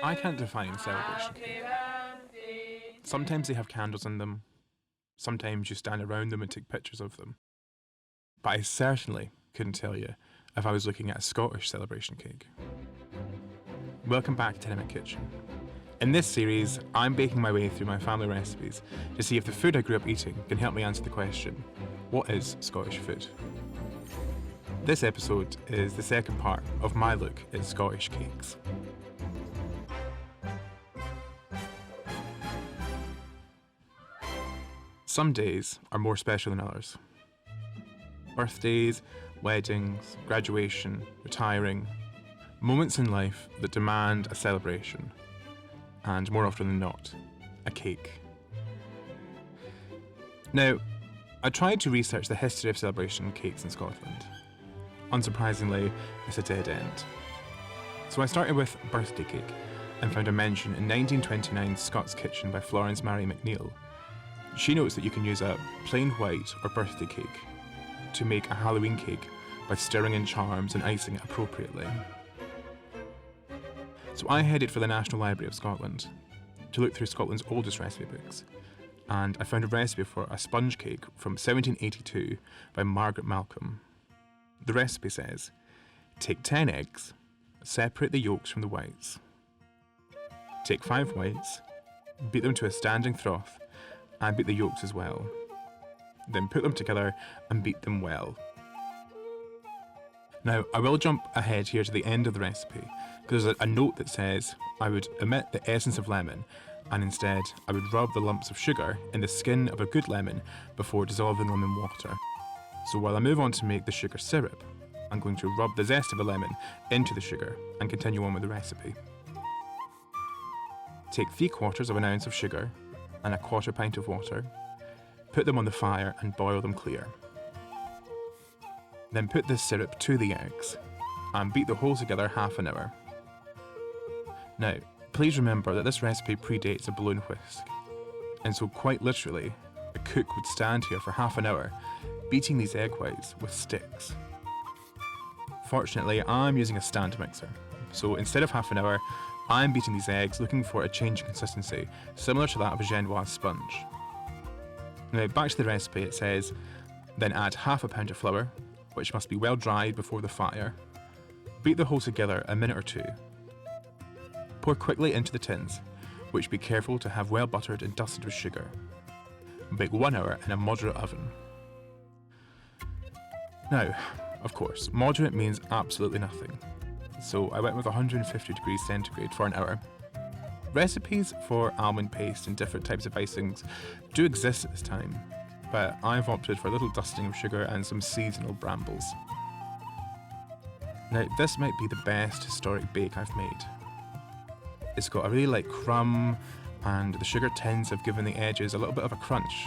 I can't define celebration cake. Sometimes they have candles in them, sometimes you stand around them and take pictures of them. But I certainly couldn't tell you if I was looking at a Scottish celebration cake. Welcome back to Tenement Kitchen. In this series, I'm baking my way through my family recipes to see if the food I grew up eating can help me answer the question, what is Scottish food? This episode is the second part of my look at Scottish cakes. Some days are more special than others. Birthdays, weddings, graduation, retiring, moments in life that demand a celebration, and more often than not, a cake. Now, I tried to research the history of celebration cakes in Scotland. Unsurprisingly, it's a dead end. So I started with birthday cake and found a mention in 1929's Scots Kitchen by Florence Mary McNeill. She notes that you can use a plain white or birthday cake to make a Halloween cake by stirring in charms and icing it appropriately. So I headed for the National Library of Scotland to look through Scotland's oldest recipe books, and I found a recipe for a sponge cake from 1782 by Margaret Malcolm. The recipe says, take 10 eggs, separate the yolks from the whites. Take 5 whites, beat them to a standing froth, and beat the yolks as well. Then put them together and beat them well. Now, I will jump ahead here to the end of the recipe, because there's a note that says I would omit the essence of lemon, and instead I would rub the lumps of sugar in the skin of a good lemon before dissolving them in water. So while I move on to make the sugar syrup, I'm going to rub the zest of a lemon into the sugar and continue on with the recipe. Take 3/4 ounce of sugar and a 1/4 pint of water, put them on the fire and boil them clear. Then put this syrup to the eggs and beat the whole together half an hour. Now, please remember that this recipe predates a blown whisk, and so quite literally, a cook would stand here for half an hour beating these egg whites with sticks. Fortunately, I'm using a stand mixer, so instead of half an hour, I'm beating these eggs looking for a change in consistency, similar to that of a Genoise sponge. Now, back to the recipe, it says, then add half a pound of flour, which must be well dried before the fire. Beat the whole together a minute or two. Pour quickly into the tins, which be careful to have well buttered and dusted with sugar. Bake 1 hour in a moderate oven. Now, of course, moderate means absolutely nothing, so I went with 150 degrees centigrade for an hour. Recipes for almond paste and different types of icings do exist at this time, but I've opted for a little dusting of sugar and some seasonal brambles. Now, this might be the best historic bake I've made. It's got a really light crumb, and the sugar tins have given the edges a little bit of a crunch.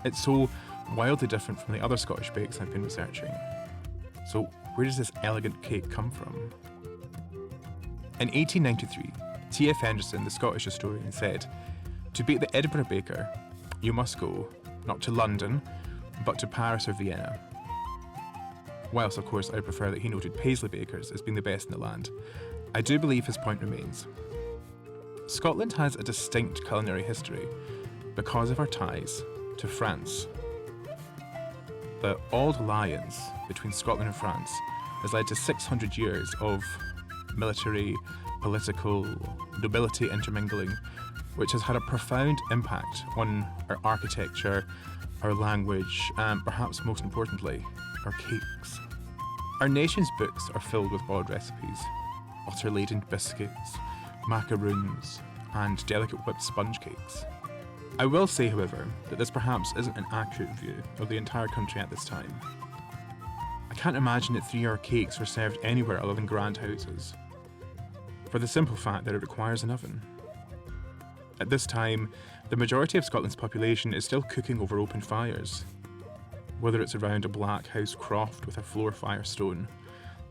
It's so wildly different from the other Scottish bakes I've been researching. So, where does this elegant cake come from? In 1893, T.F. Henderson, the Scottish historian, said, to beat the Edinburgh baker, you must go, not to London, but to Paris or Vienna. Whilst, of course, I prefer that he noted Paisley bakers as being the best in the land, I do believe his point remains. Scotland has a distinct culinary history because of our ties to France. The old alliance between Scotland and France has led to 600 years of military, political, nobility intermingling, which has had a profound impact on our architecture, our language, and perhaps most importantly, our cakes. Our nation's books are filled with odd recipes, butter-laden biscuits, macaroons, and delicate whipped sponge cakes. I will say, however, that this perhaps isn't an accurate view of the entire country at this time. I can't imagine that 3-hour cakes were served anywhere other than grand houses, for the simple fact that it requires an oven. At this time, the majority of Scotland's population is still cooking over open fires, whether it's around a black house croft with a floor firestone,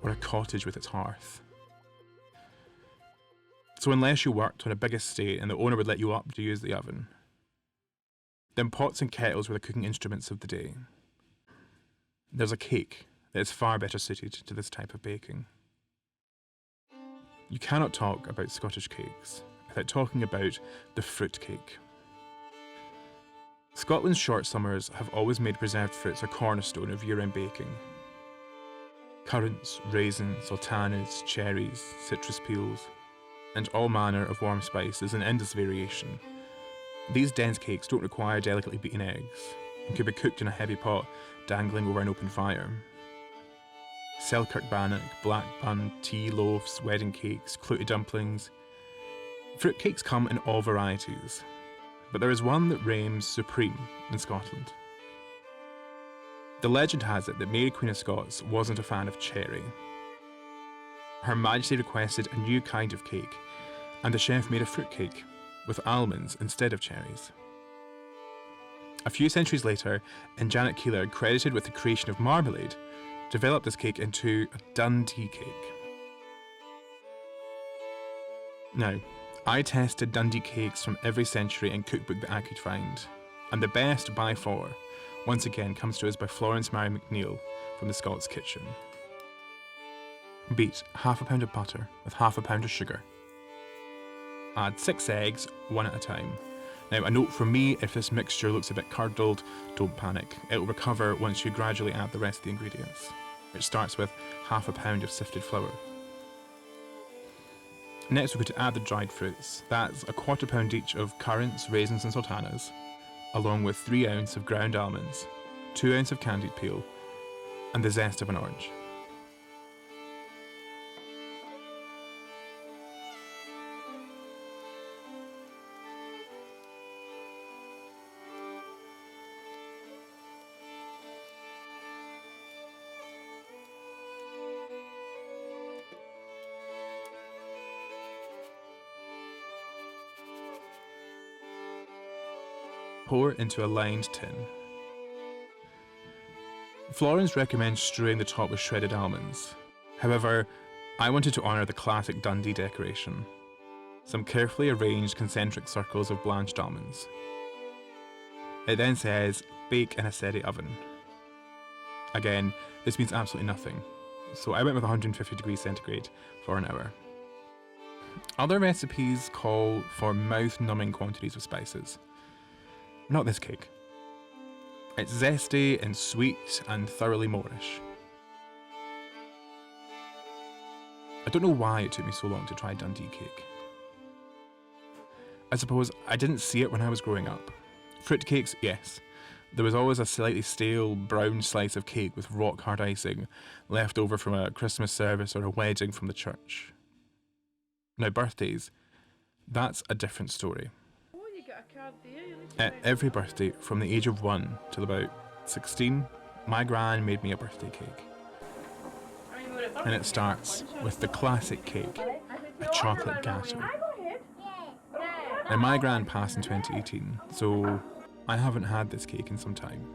or a cottage with its hearth. So unless you worked on a big estate and the owner would let you up to use the oven, then pots and kettles were the cooking instruments of the day. There's a cake that is far better suited to this type of baking. You cannot talk about Scottish cakes without talking about the fruit cake. Scotland's short summers have always made preserved fruits a cornerstone of year-round baking. Currants, raisins, sultanas, cherries, citrus peels, and all manner of warm spices in endless variation. These dense cakes don't require delicately beaten eggs and could be cooked in a heavy pot dangling over an open fire. Selkirk bannock, black bun, tea loaves, wedding cakes, clouty dumplings. Fruit cakes come in all varieties, but there is one that reigns supreme in Scotland. The legend has it that Mary Queen of Scots wasn't a fan of cherry. Her Majesty requested a new kind of cake, and the chef made a fruit cake with almonds instead of cherries. A few centuries later, and Janet Keeler, credited with the creation of marmalade, developed this cake into a Dundee Cake. Now, I tested Dundee cakes from every century and cookbook that I could find, and the best by far, once again, comes to us by Florence Mary McNeill from the Scots Kitchen. Beat half a pound of butter with half a pound of sugar. Add 6 eggs, one at a time. Now, a note from me, if this mixture looks a bit curdled, don't panic. It will recover once you gradually add the rest of the ingredients, which starts with half a pound of sifted flour. Next, we're going to add the dried fruits. That's a quarter pound each of currants, raisins and sultanas, along with 3 ounces of ground almonds, 2 ounces of candied peel, and the zest of an orange. Pour into a lined tin. Florence recommends strewing the top with shredded almonds. However, I wanted to honour the classic Dundee decoration. Some carefully arranged concentric circles of blanched almonds. It then says, bake in a steady oven. Again, this means absolutely nothing, so I went with 150 degrees centigrade for an hour. Other recipes call for mouth-numbing quantities of spices. Not this cake. It's zesty and sweet and thoroughly Moorish. I don't know why it took me so long to try Dundee Cake. I suppose I didn't see it when I was growing up. Fruitcakes, yes. There was always a slightly stale brown slice of cake with rock hard icing left over from a Christmas service or a wedding from the church. Now, birthdays, that's a different story. At every birthday, from the age of 1 till about 16, my gran made me a birthday cake. And it starts with the classic cake, a chocolate gateau. Now, my gran passed in 2018, so I haven't had this cake in some time.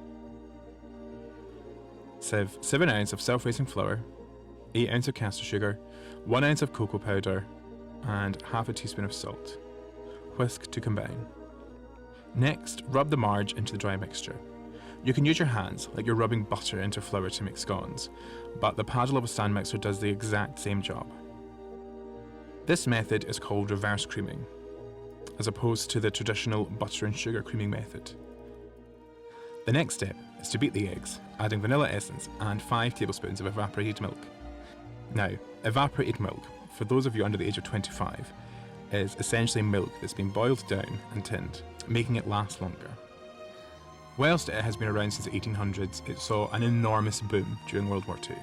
7 ounces of self-raising flour, 8 ounces of caster sugar, 1 ounce of cocoa powder, and half a teaspoon of salt. Whisk to combine. Next, rub the marge into the dry mixture. You can use your hands, like you're rubbing butter into flour to make scones, but the paddle of a stand mixer does the exact same job. This method is called reverse creaming, as opposed to the traditional butter and sugar creaming method. The next step is to beat the eggs, adding vanilla essence and 5 tablespoons of evaporated milk. Now, evaporated milk, for those of you under the age of 25, is essentially milk that's been boiled down and tinned, making it last longer. Whilst it has been around since the 1800s, it saw an enormous boom during World War II.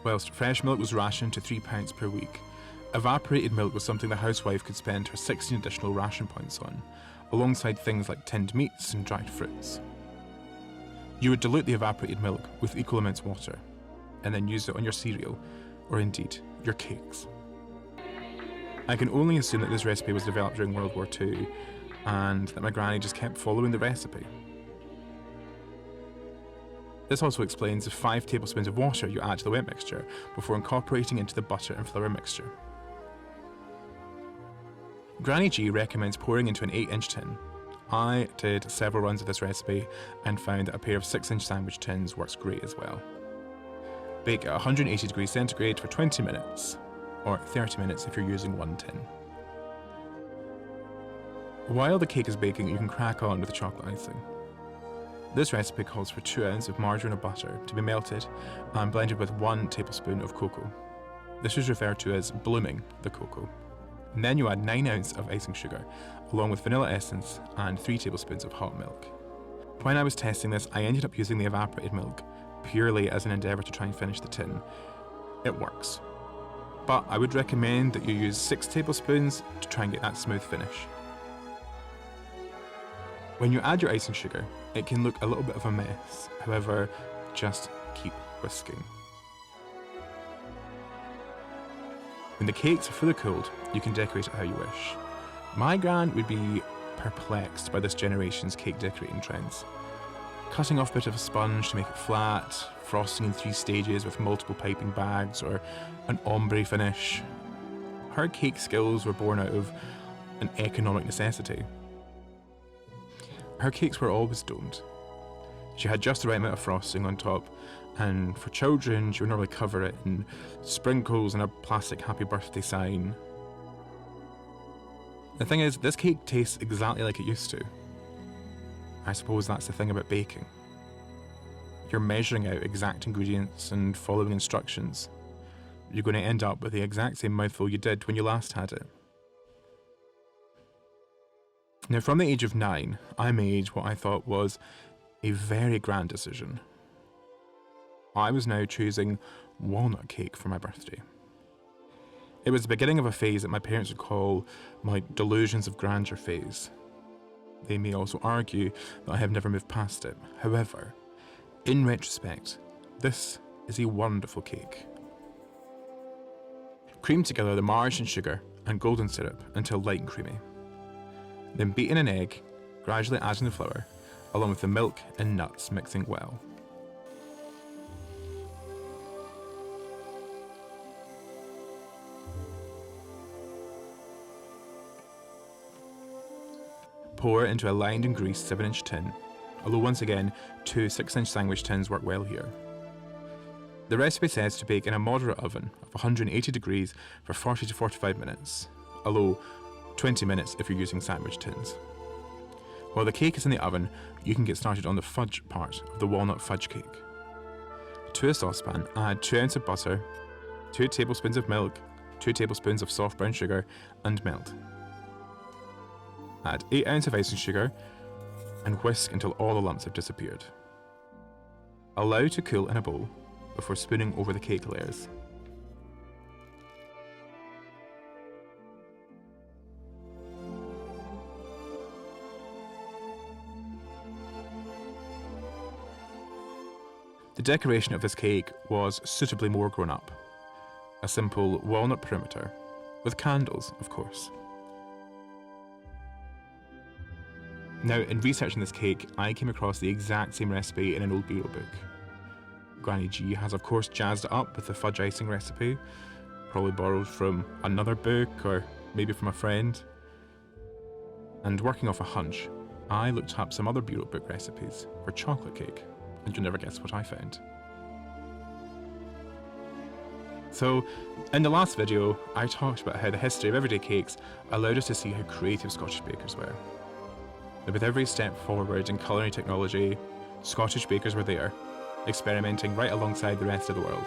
Whilst fresh milk was rationed to £3 per week, evaporated milk was something the housewife could spend her 16 additional ration points on, alongside things like tinned meats and dried fruits. You would dilute the evaporated milk with equal amounts of water, and then use it on your cereal, or indeed, your cakes. I can only assume that this recipe was developed during World War II, and that my granny just kept following the recipe. This also explains the 5 tablespoons of water you add to the wet mixture before incorporating into the butter and flour mixture. Granny G recommends pouring into an 8-inch tin. I did several runs of this recipe and found that a pair of 6-inch sandwich tins works great as well. Bake at 180 degrees centigrade for 20 minutes, or 30 minutes if you're using one tin. While the cake is baking, you can crack on with the chocolate icing. This recipe calls for 2 ounces of margarine or butter to be melted and blended with 1 tablespoon of cocoa. This is referred to as blooming the cocoa. And then you add 9 ounces of icing sugar, along with vanilla essence and 3 tablespoons of hot milk. When I was testing this, I ended up using the evaporated milk purely as an endeavour to try and finish the tin. It works. But I would recommend that you use 6 tablespoons to try and get that smooth finish. When you add your icing sugar, it can look a little bit of a mess. However, just keep whisking. When the cakes are fully cooled, you can decorate it how you wish. My gran would be perplexed by this generation's cake decorating trends. Cutting off a bit of a sponge to make it flat, frosting in 3 stages with multiple piping bags, or an ombre finish. Her cake skills were born out of an economic necessity. Her cakes were always domed. She had just the right amount of frosting on top, and for children, she would normally cover it in sprinkles and a plastic happy birthday sign. The thing is, this cake tastes exactly like it used to. I suppose that's the thing about baking. You're measuring out exact ingredients and following instructions. You're going to end up with the exact same mouthful you did when you last had it. Now, from the age of 9, I made what I thought was a very grand decision. I was now choosing walnut cake for my birthday. It was the beginning of a phase that my parents would call my delusions of grandeur phase. They may also argue that I have never moved past it. However, in retrospect, this is a wonderful cake. Cream together the margarine, sugar and golden syrup until light and creamy. Then beat in an egg, gradually adding the flour, along with the milk and nuts, mixing well. Pour into a lined and greased 7-inch tin, although once again, 2 6-inch sandwich tins work well here. The recipe says to bake in a moderate oven of 180 degrees for 40 to 45 minutes, although 20 minutes if you're using sandwich tins. While the cake is in the oven, you can get started on the fudge part of the walnut fudge cake. To a saucepan, add 2 ounces of butter, 2 tablespoons of milk, 2 tablespoons of soft brown sugar, and melt. Add 8 ounces of icing sugar and whisk until all the lumps have disappeared. Allow to cool in a bowl before spooning over the cake layers. The decoration of this cake was suitably more grown up. A simple walnut perimeter, with candles, of course. Now, in researching this cake, I came across the exact same recipe in an old bureau book. Granny G has of course jazzed it up with the fudge icing recipe, probably borrowed from another book or maybe from a friend. And working off a hunch, I looked up some other bureau book recipes for chocolate cake, and you'll never guess what I found. So, in the last video, I talked about how the history of everyday cakes allowed us to see how creative Scottish bakers were. That with every step forward in culinary technology, Scottish bakers were there, experimenting right alongside the rest of the world.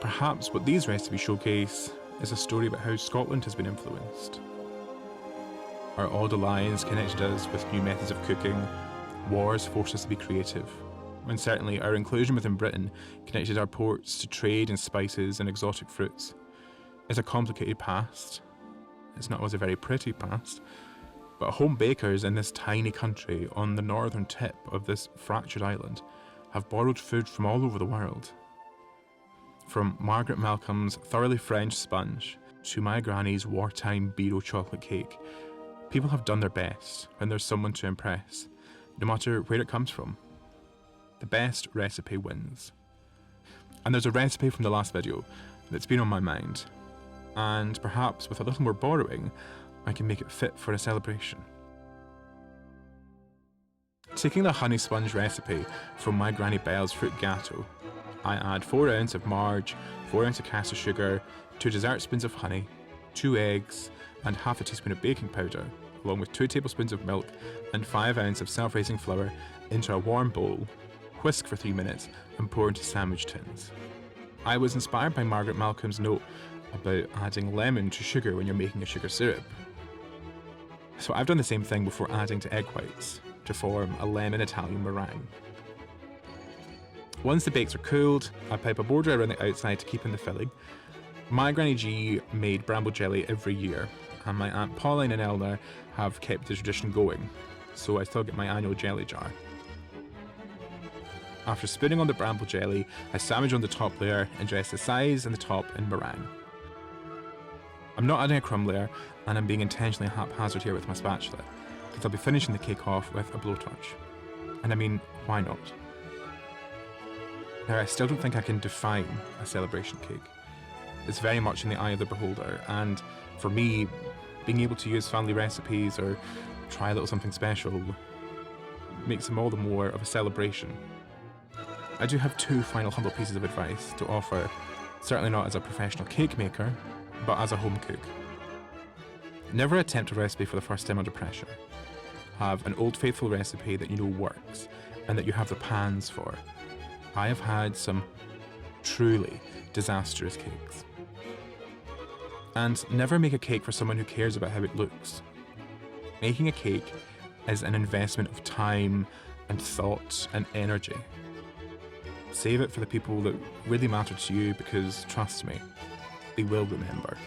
Perhaps what these recipes showcase is a story about how Scotland has been influenced. Our odd alliance connected us with new methods of cooking, wars forced us to be creative, and certainly our inclusion within Britain connected our ports to trade in spices and exotic fruits. It's a complicated past. It's not always a very pretty past, but home bakers in this tiny country on the northern tip of this fractured island have borrowed food from all over the world. From Margaret Malcolm's thoroughly French sponge to my granny's wartime Biro chocolate cake, people have done their best when there's someone to impress, no matter where it comes from. The best recipe wins. And there's a recipe from the last video that's been on my mind, and perhaps with a little more borrowing, I can make it fit for a celebration. Taking the honey sponge recipe from my Granny Belle's fruit gateau, I add 4 ounces of marge, 4 ounces of caster sugar, 2 dessert spoons of honey, 2 eggs, and half a teaspoon of baking powder, along with 2 tablespoons of milk and 5 ounces of self-raising flour into a warm bowl, whisk for 3 minutes, and pour into sandwich tins. I was inspired by Margaret Malcolm's note about adding lemon to sugar when you're making a sugar syrup. So I've done the same thing before adding to egg whites to form a lemon Italian meringue. Once the bakes are cooled, I pipe a border around the outside to keep in the filling. My Granny G made bramble jelly every year, and my Aunt Pauline and Eleanor have kept the tradition going, so I still get my annual jelly jar. After spooning on the bramble jelly, I sandwich on the top layer and dress the sides and the top in meringue. I'm not adding a crumb layer, and I'm being intentionally haphazard here with my spatula, because I'll be finishing the cake off with a blowtorch. And I mean, why not? Now, I still don't think I can define a celebration cake. It's very much in the eye of the beholder, and for me, being able to use family recipes or try a little something special makes them all the more of a celebration. I do have 2 final humble pieces of advice to offer, certainly not as a professional cake maker, but as a home cook. Never attempt a recipe for the first time under pressure. Have an old faithful recipe that you know works and that you have the pans for. I have had some truly disastrous cakes. And never make a cake for someone who cares about how it looks. Making a cake is an investment of time and thought and energy. Save it for the people that really matter to you, because trust me, they will remember.